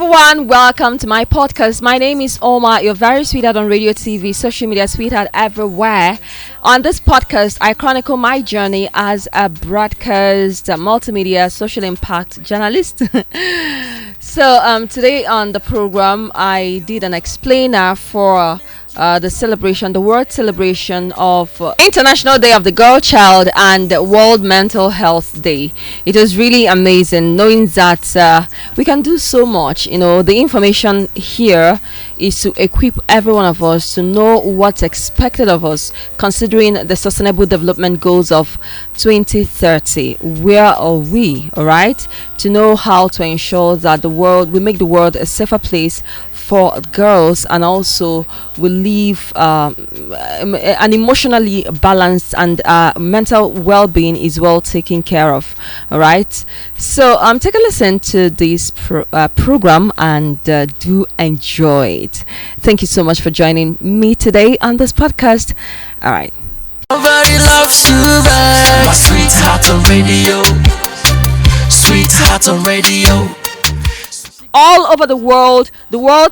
everyone, welcome to my podcast. My name is Oma, your very sweetheart on radio, TV, social media sweetheart everywhere. On this podcast, I chronicle my journey as a broadcast, multimedia, social impact journalist. So today on the program, I did an explainer for the world celebration of International Day of the Girl Child and World Mental Health Day. It was really amazing knowing that we can do so much. The information here is to equip every one of us to know what's expected of us, considering the Sustainable Development Goals of 2030. Where are we? All right, to know how to ensure that we make the world a safer place for girls, and also we live an emotionally balanced and mental well-being is well taken care of. All right, so take a listen to this program and do enjoy it. Thank you so much for joining me today on this podcast. All right. Nobody loves you right. My sweetheart on radio. Sweetheart on radio. All over the world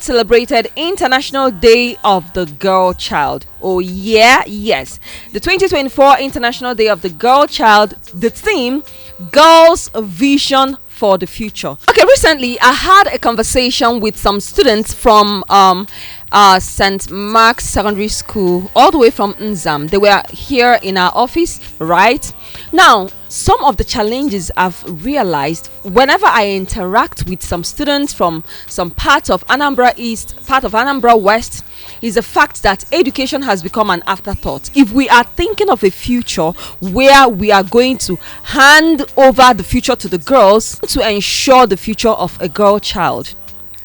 celebrated International Day of the Girl Child. Oh yeah, yes. The 2024 International Day of the Girl Child, the theme, Girls' Vision for the Future. Okay, recently I had a conversation with some students from St. Mark's Secondary School, all the way from Nzam. They were here in our office, right? Now, some of the challenges I've realized whenever I interact with some students from some parts of Anambra East, part of Anambra West, is the fact that education has become an afterthought. If we are thinking of a future where we are going to hand over the future to the girls to ensure the future of a girl child,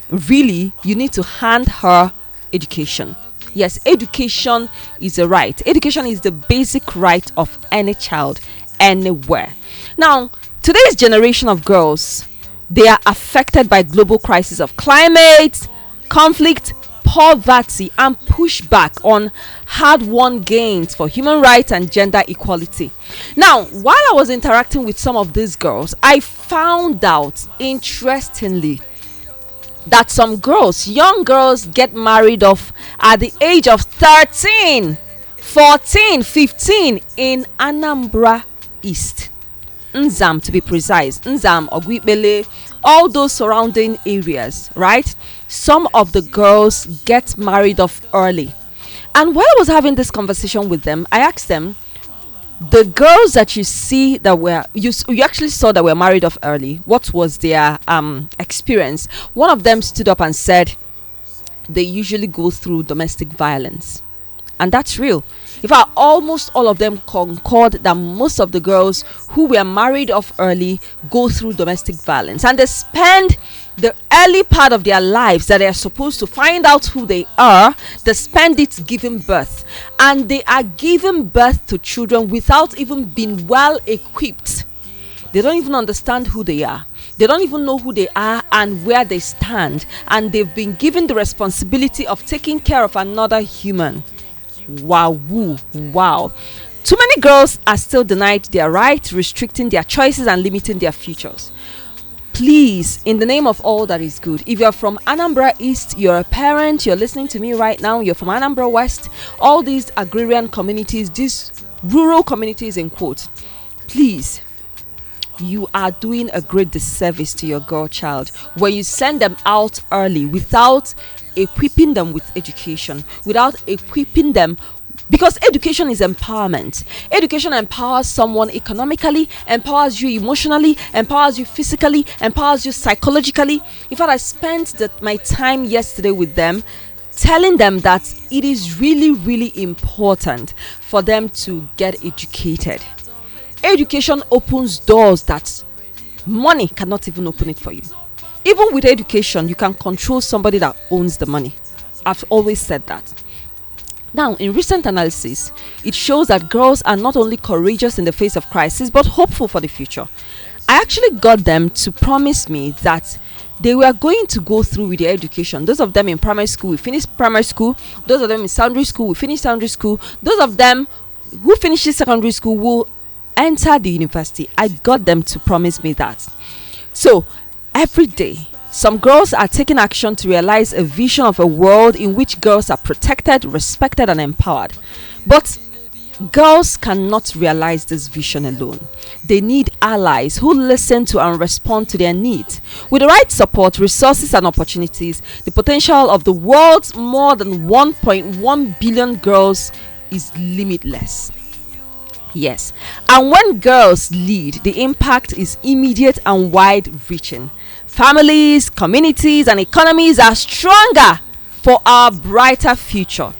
really, you need to hand her education. Yes, education is a right. Education is the basic right of any child anywhere. Now, today's generation of girls, they are affected by global crisis of climate, conflict, poverty, and pushback on hard-won gains for human rights and gender equality. Now, while I was interacting with some of these girls, I found out, interestingly, that some girls, young girls, get married off at the age of 13, 14, 15 in Anambra East. Nzam, to be precise. Nzam, Ogwipele, all those surrounding areas, right? Some of the girls get married off early. And while I was having this conversation with them, I asked them, the girls that you see that you actually saw that were married off early, what was their experience? One of them stood up and said they usually go through domestic violence. And that's real. In fact, almost all of them concord that most of the girls who were married off early go through domestic violence, and they spend the early part of their lives that they are supposed to find out who they are, they spend it giving birth, and they are giving birth to children without even being well equipped. They don't even understand who they are. They don't even know who they are and where they stand, and they've been given the responsibility of taking care of another human. Wow. Too many girls are still denied their right, restricting their choices and limiting their futures. Please, in the name of all that is good, if you're from Anambra East, you're a parent, you're listening to me right now, you're from Anambra West, all these agrarian communities, these rural communities in quotes, please, you are doing a great disservice to your girl child when you send them out early without equipping them with education, without equipping them, because education is empowerment. Education empowers someone economically, empowers you emotionally, empowers you physically, empowers you psychologically. In fact, I spent my time yesterday with them, telling them that it is really, really important for them to get educated. Education opens doors that money cannot even open it for you. Even with education, you can control somebody that owns the money. I've always said that. Now, in recent analysis, it shows that girls are not only courageous in the face of crisis, but hopeful for the future. I actually got them to promise me that they were going to go through with their education. Those of them in primary school, we finished primary school. Those of them in secondary school, we finished secondary school. Those of them who finishes secondary school will enter the university. I got them to promise me that. So every day Some girls are taking action to realize a vision of a world in which girls are protected, respected, and empowered. But girls cannot realize this vision alone. They need allies who listen to and respond to their needs. With the right support, resources, and opportunities, the potential of the world's more than 1.1 billion girls is limitless. Yes, and when girls lead, the impact is immediate and wide-reaching. Families, communities, and economies are stronger for our brighter future.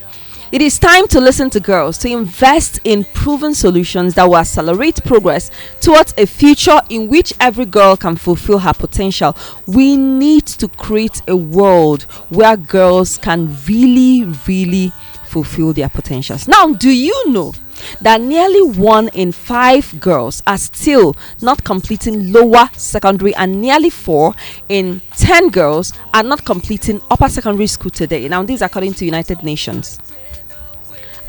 It is time to listen to girls, to invest in proven solutions that will accelerate progress towards a future in which every girl can fulfill her potential. We need to create a world where girls can really fulfill their potentials. Now, do you know that nearly 1 in 5 girls are still not completing lower secondary, and nearly 4 in 10 girls are not completing upper secondary school today? Now, this is according to United Nations.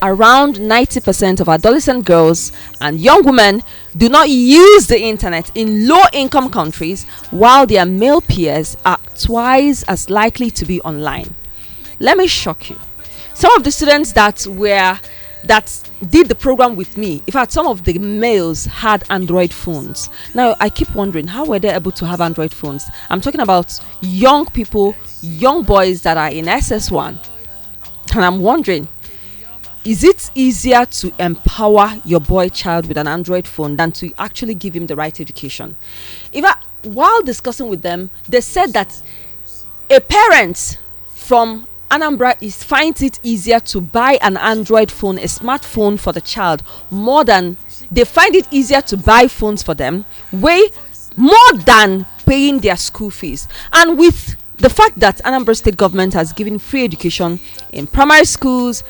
Around 90% of adolescent girls and young women do not use the internet in low-income countries, while their male peers are twice as likely to be online. Let me shock you. Some of the students that did the program with me, in fact, some of the males had Android phones. Now, I keep wondering, how were they able to have Android phones? I'm talking about young people, young boys that are in SS1. And I'm wondering, is it easier to empower your boy child with an Android phone than to actually give him the right education? While discussing with them, they said that a parent from Anambra finds it easier to buy an Android phone, a smartphone for the child, they find it easier to buy phones for them, way more than paying their school fees. And with the fact that Anambra State government has given free education in primary schools,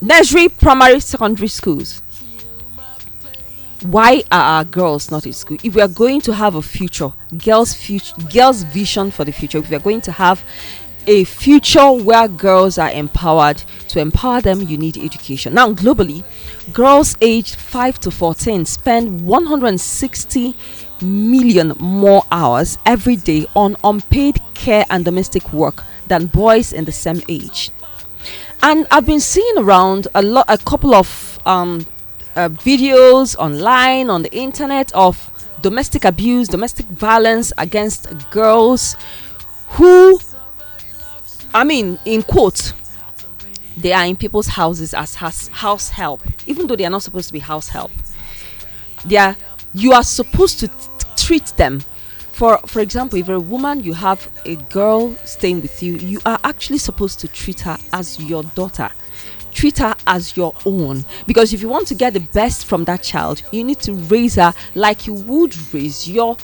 nursery, primary, secondary schools, why are our girls not in school? If we are going to have a future, girls' vision for the future, if we are going to have a future where girls are empowered, to empower them, you need education. Now, globally, girls aged 5 to 14 spend 160 million more hours every day on unpaid care and domestic work than boys in the same age. And I've been seeing around a couple of videos online, on the internet, of domestic abuse, domestic violence against girls who, in quotes, they are in people's houses as house help, even though they are not supposed to be house help. You are supposed to treat them. For example, if you're a woman, you have a girl staying with you, you are actually supposed to treat her as your daughter. Treat her as your own. Because if you want to get the best from that child, you need to raise her like you would raise your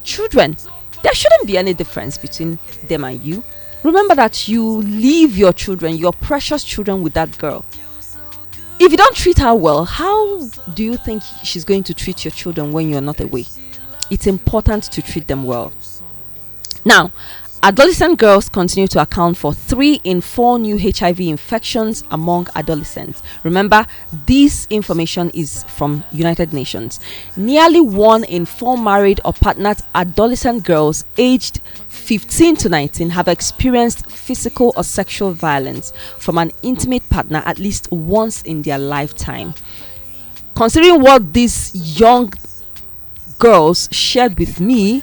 children. There shouldn't be any difference between them and you. Remember that you leave your children, your precious children, with that girl. If you don't treat her well, how do you think she's going to treat your children when you're not away? It's important to treat them well. Now, adolescent girls continue to account for 3 in 4 new HIV infections among adolescents. Remember, this information is from United Nations. Nearly 1 in 4 married or partnered adolescent girls aged 15 to 19 have experienced physical or sexual violence from an intimate partner at least once in their lifetime. Considering what these young girls shared with me,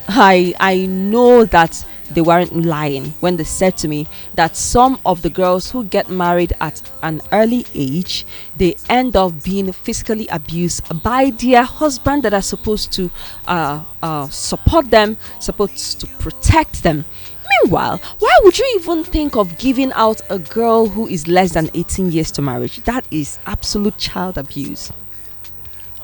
I know that they weren't lying when they said to me that some of the girls who get married at an early age, they end up being physically abused by their husband that are supposed to support them, supposed to protect them. Meanwhile, why would you even think of giving out a girl who is less than 18 years to marriage? That is absolute child abuse.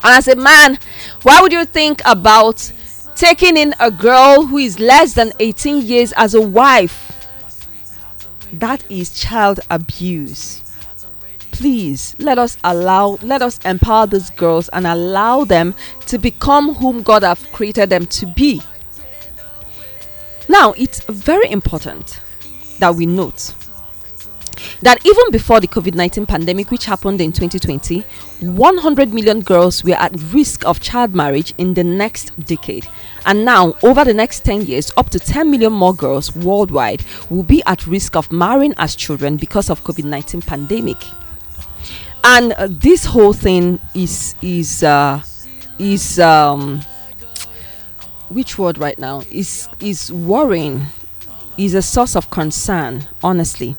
And as a man, why would you think about taking in a girl who is less than 18 years as a wife? That is child abuse. Please, let us empower these girls and allow them to become whom God has created them to be. Now, it's very important that we note that even before the COVID-19 pandemic, which happened in 2020, 100 million girls were at risk of child marriage in the next decade. And now, over the next 10 years, up to 10 million more girls worldwide will be at risk of marrying as children because of COVID-19 pandemic. And this whole thing is which word right now is worrying, is a source of concern, honestly.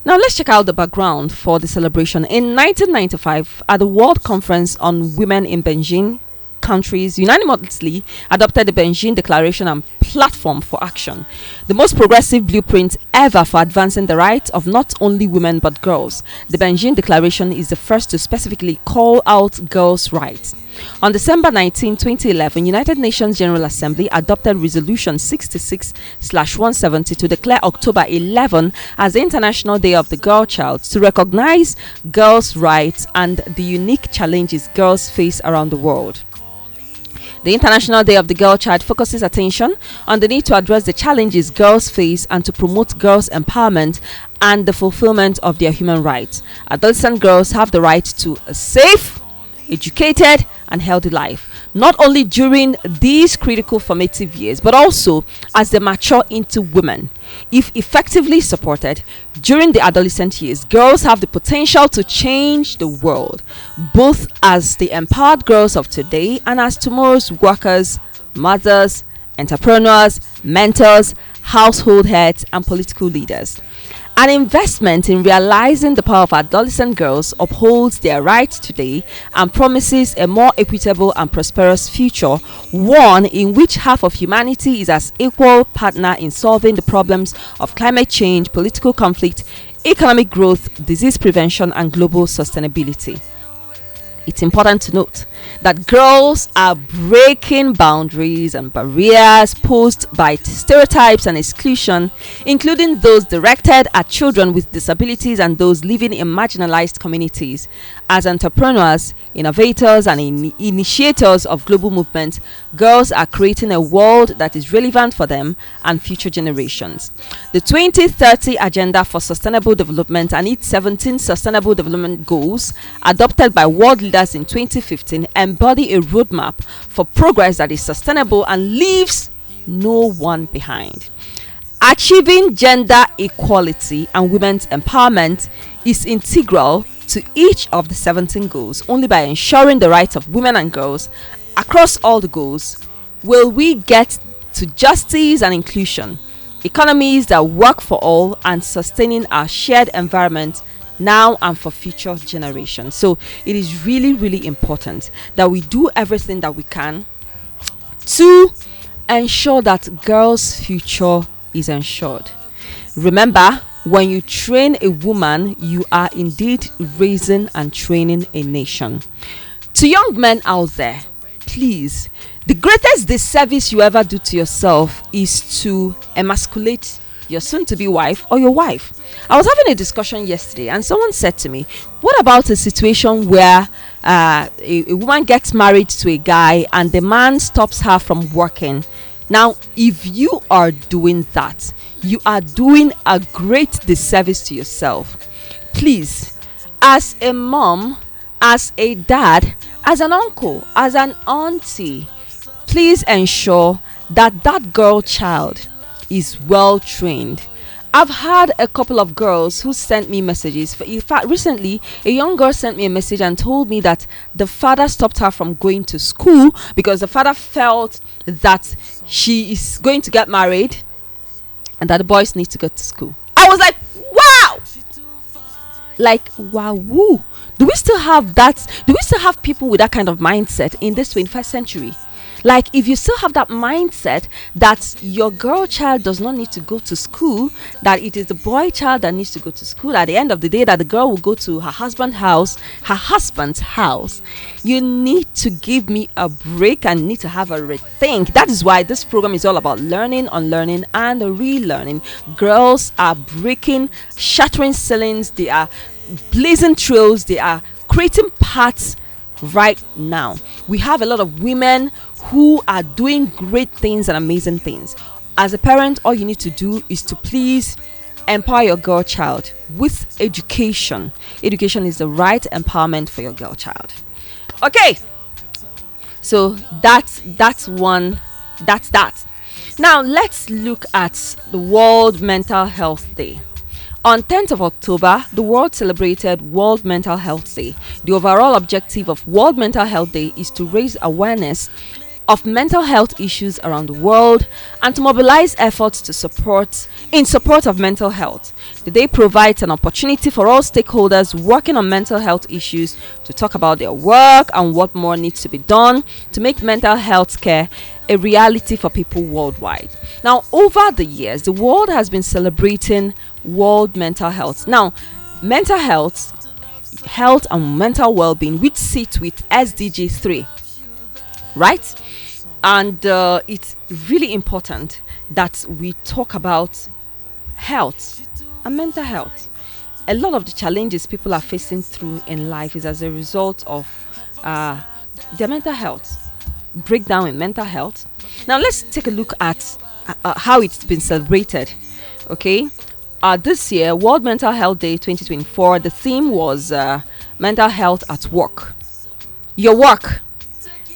Now let's check out the background for the celebration. In 1995, at the World Conference on Women in Beijing, countries unanimously adopted the Beijing Declaration and Platform for Action, the most progressive blueprint ever for advancing the rights of not only women but girls. The Beijing Declaration is the first to specifically call out girls' rights. On December 19, 2011, United Nations General Assembly adopted Resolution 66/170 to declare October 11 as the International Day of the Girl Child, to recognize girls' rights and the unique challenges girls face around the world. The International Day of the Girl Child focuses attention on the need to address the challenges girls face and to promote girls' empowerment and the fulfillment of their human rights. Adolescent girls have the right to a safe, educated, and healthy life, not only during these critical formative years, but also as they mature into women. If effectively supported during the adolescent years, girls have the potential to change the world, both as the empowered girls of today and as tomorrow's workers, mothers, entrepreneurs, mentors, household heads, and political leaders. An investment in realizing the power of adolescent girls upholds their rights today and promises a more equitable and prosperous future, one in which half of humanity is as equal partner in solving the problems of climate change, political conflict, economic growth, disease prevention, and global sustainability. It's important to note that girls are breaking boundaries and barriers posed by stereotypes and exclusion, including those directed at children with disabilities and those living in marginalized communities. As entrepreneurs, innovators, and initiators of global movements, girls are creating a world that is relevant for them and future generations. The 2030 Agenda for Sustainable Development and its 17 Sustainable Development Goals, adopted by world leaders in 2015, embody a roadmap for progress that is sustainable and leaves no one behind. Achieving gender equality and women's empowerment is integral to each of the 17 goals. Only by ensuring the rights of women and girls across all the goals will we get to justice and inclusion, economies that work for all, and sustaining our shared environment now and for future generations. So it is really, really important that we do everything that we can to ensure that girls' future is ensured. Remember, when you train a woman, you are indeed raising and training a nation. To young men out there, please, the greatest disservice you ever do to yourself is to emasculate your soon-to-be wife or your wife. I was having a discussion yesterday and someone said to me, what about a situation where a woman gets married to a guy and the man stops her from working? Now, if you are doing that, you are doing a great disservice to yourself. Please, as a mom, as a dad, as an uncle, as an auntie, please ensure that that girl child is well trained. I've had a couple of girls who sent me messages. In fact, recently a young girl sent me a message and told me that the father stopped her from going to school because the father felt that she is going to get married and that the boys need to go to school. I was like, wow! Like, wow, woo. Do we still have that? Do we still have people with that kind of mindset in this 21st century? Like, if you still have that mindset that your girl child does not need to go to school, that it is the boy child that needs to go to school, at the end of the day that the girl will go to her husband's house, you need to give me a break and need to have a rethink. That is why this program is all about learning, unlearning, and relearning. Girls are breaking, shattering ceilings, they are blazing trails, they are creating paths right now. We have a lot of women who are doing great things and amazing things. As a parent, all you need to do is to please empower your girl child with education. Education is the right empowerment for your girl child. Okay, so that's one. That's that. Now let's look at the World Mental Health Day. On 10th of October, the world celebrated World Mental Health Day. The overall objective of World Mental Health Day is to raise awareness of mental health issues around the world and to mobilize efforts to support of mental health. The day provides an opportunity for all stakeholders working on mental health issues to talk about their work and what more needs to be done to make mental health care a reality for people worldwide. Now, over the years, the world has been celebrating World Mental Health. Now, mental health and mental well-being, which sit with SDG 3, right? And it's really important that we talk about health and mental health. A lot of the challenges people are facing through in life is as a result of their mental health, breakdown in mental health. Now let's take a look at how it's been celebrated. Okay, this year, World Mental Health Day 2024, the theme was mental health at work. Your work.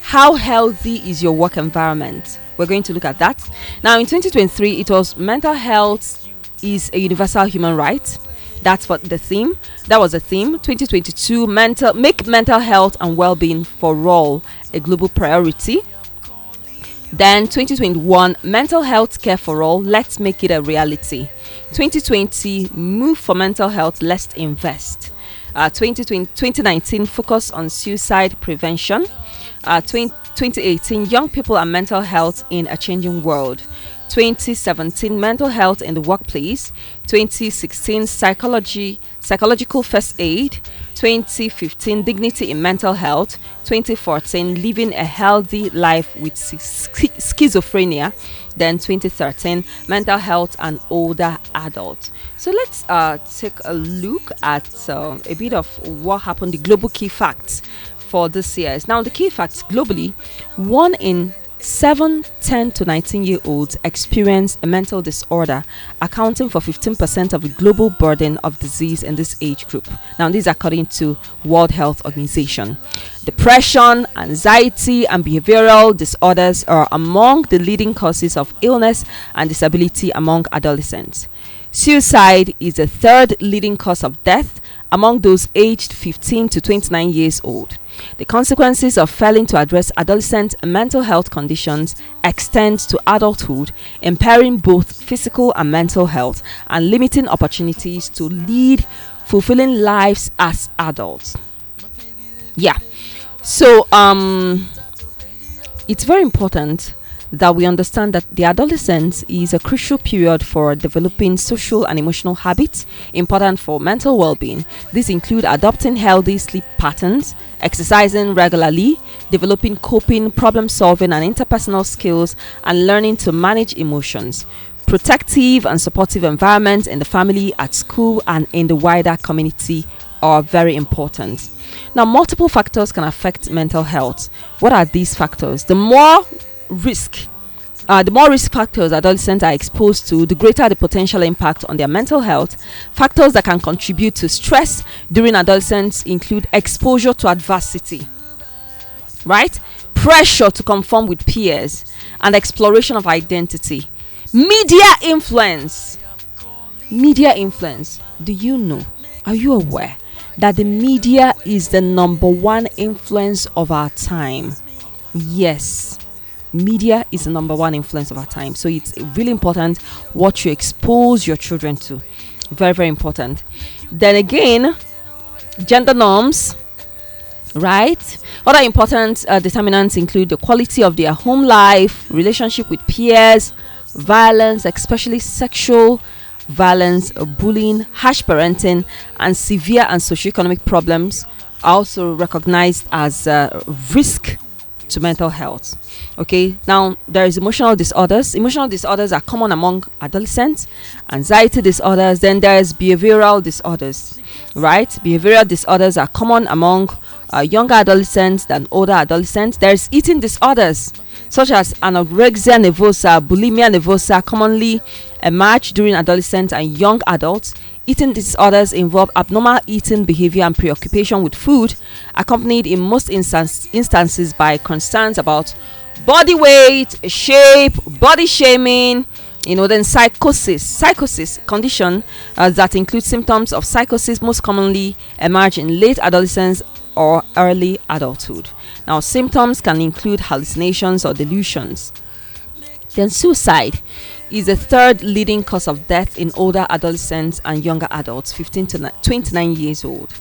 How healthy is your work environment? We're going to look at that. Now, in 2023, it was mental health is a universal human right. That's what the theme. That was the theme. 2022, make mental health and well-being for all a global priority. Then 2021, mental health care for all. Let's make it a reality. 2020, move for mental health. Let's invest. 2019, focus on suicide prevention. 2018, young people and mental health in a changing world. 2017, mental health in the workplace. 2016, psychological first aid. 2015, dignity in mental health. 2014, living a healthy life with schizophrenia. Then 2013, mental health and older adults. So let's take a look at a bit of what happened, the global key facts for this year. Now, the key facts globally: 1 in 7 10 to 19-year-olds experience a mental disorder, accounting for 15% of the global burden of disease in this age group. Now, this is according to World Health Organization. Depression, anxiety, and behavioral disorders are among the leading causes of illness and disability among adolescents. Suicide is the third leading cause of death among those aged 15 to 29 years old. The consequences of failing to address adolescent mental health conditions extend to adulthood, impairing both physical and mental health and limiting opportunities to lead fulfilling lives as adults. Yeah. So it's very important that we understand that the adolescence is a crucial period for developing social and emotional habits important for mental well-being. These include adopting healthy sleep patterns, exercising regularly, developing coping, problem-solving, and interpersonal skills, and learning to manage emotions. Protective and supportive environments in the family, at school, and in the wider community are very important. Now, multiple factors can affect mental health. What are these factors? The more risk factors adolescents are exposed to, the greater the potential impact on their mental health. Factors that can contribute to stress during adolescence include exposure to adversity, right? Pressure to conform with peers, and exploration of identity. Media influence. Do you know? Are you aware that the media is the number one influence of our time? Yes. Media is the number one influence of our time. So it's really important what you expose your children to. Very, very important. Then again, gender norms, right? Other important determinants include the quality of their home life, relationship with peers, violence, especially sexual violence, bullying, harsh parenting, and severe and socioeconomic problems are also recognized as risk to mental health. Okay, now there is emotional disorders. Emotional disorders are common among adolescents. Anxiety disorders. Then there is behavioral disorders, right? Behavioral disorders are common among younger adolescents than older adolescents. There's eating disorders such as anorexia nervosa, bulimia nervosa, commonly emerge during adolescents and young adults. Eating disorders involve abnormal eating behavior and preoccupation with food, accompanied in most instances by concerns about body weight, shape, body shaming. Then psychosis condition that includes symptoms of psychosis most commonly emerge in late adolescence or early adulthood. Now, symptoms can include hallucinations or delusions. Then suicide is the third leading cause of death in older adolescents and younger adults 15 to 29 years old.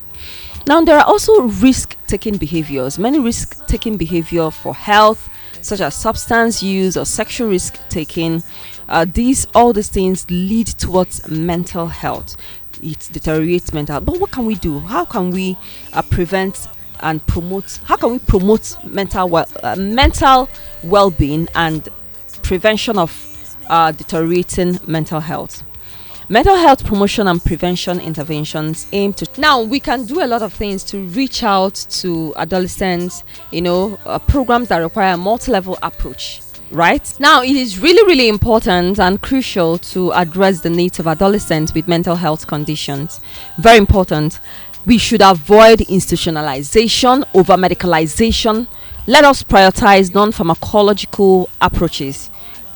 Now, there are also risk-taking behaviors. Many risk-taking behavior for health, such as substance use or sexual risk-taking. All these things lead towards mental health. It deteriorates mental health. But what can we do? How can we prevent and promote? How can we promote mental well-being and prevention of deteriorating mental health? Mental health promotion and prevention interventions aim to. Now, we can do a lot of things to reach out to adolescents, programs that require a multi-level approach. Right now, it is really, really important and crucial to address the needs of adolescents with mental health conditions. Very important. We should avoid institutionalization over medicalization. Let us prioritize non-pharmacological approaches.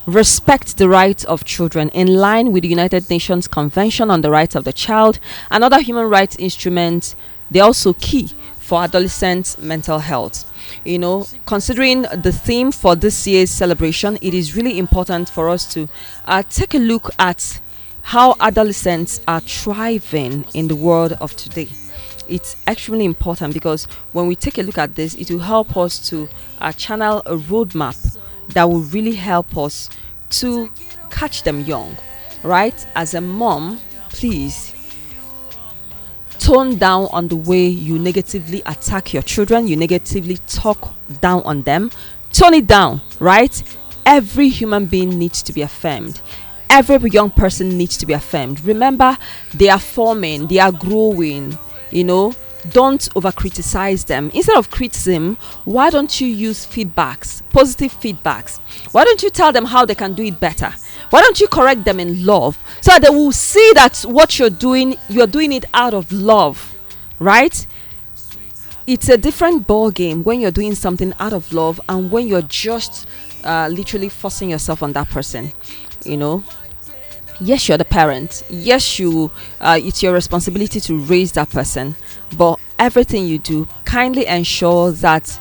Respect the rights of children in line with the United Nations Convention on the Rights of the Child and other human rights instruments. They're also key for adolescents' mental health. Considering the theme for this year's celebration, it is really important for us to take a look at how adolescents are thriving in the world of today. It's extremely important because when we take a look at this, it will help us to channel a roadmap that will really help us to catch them young, right? As a mom, please tone down on the way you negatively attack your children, you negatively talk down on them. Tone it down, right? Every human being needs to be affirmed. Every young person needs to be affirmed. Remember, they are forming, they are growing, Don't over criticize them. Instead of criticism, why don't you use feedbacks, positive feedbacks? Why don't you tell them how they can do it better? Why don't you correct them in love so that they will see that what you're doing it out of love, right? It's a different ball game when you're doing something out of love and when you're just literally forcing yourself on that person. Yes, you're the parent. Yes, it's your responsibility to raise that person. But everything you do, kindly ensure that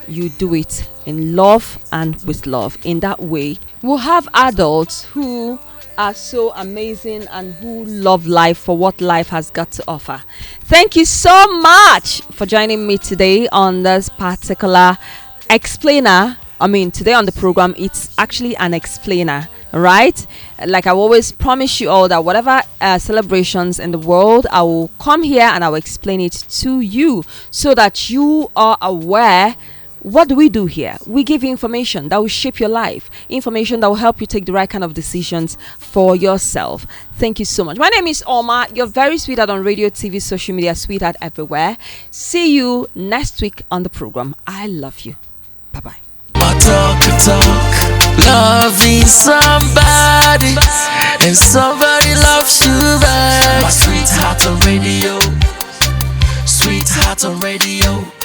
you do it in love and with love. In that way, we'll have adults who are so amazing and who love life for what life has got to offer. Thank you so much for joining me today on this particular explainer. Today on the program, it's actually an explainer, right? Like I always promise you all that whatever celebrations in the world, I will come here and I will explain it to you so that you are aware. What do we do here? We give you information that will shape your life, information that will help you take the right kind of decisions for yourself. Thank you so much. My name is Oma. You're very sweetheart on radio, TV, social media, sweetheart everywhere. See you next week on the program. I love you. Bye-bye. Loving somebody and somebody loves you back. My sweetheart on radio, sweetheart on radio.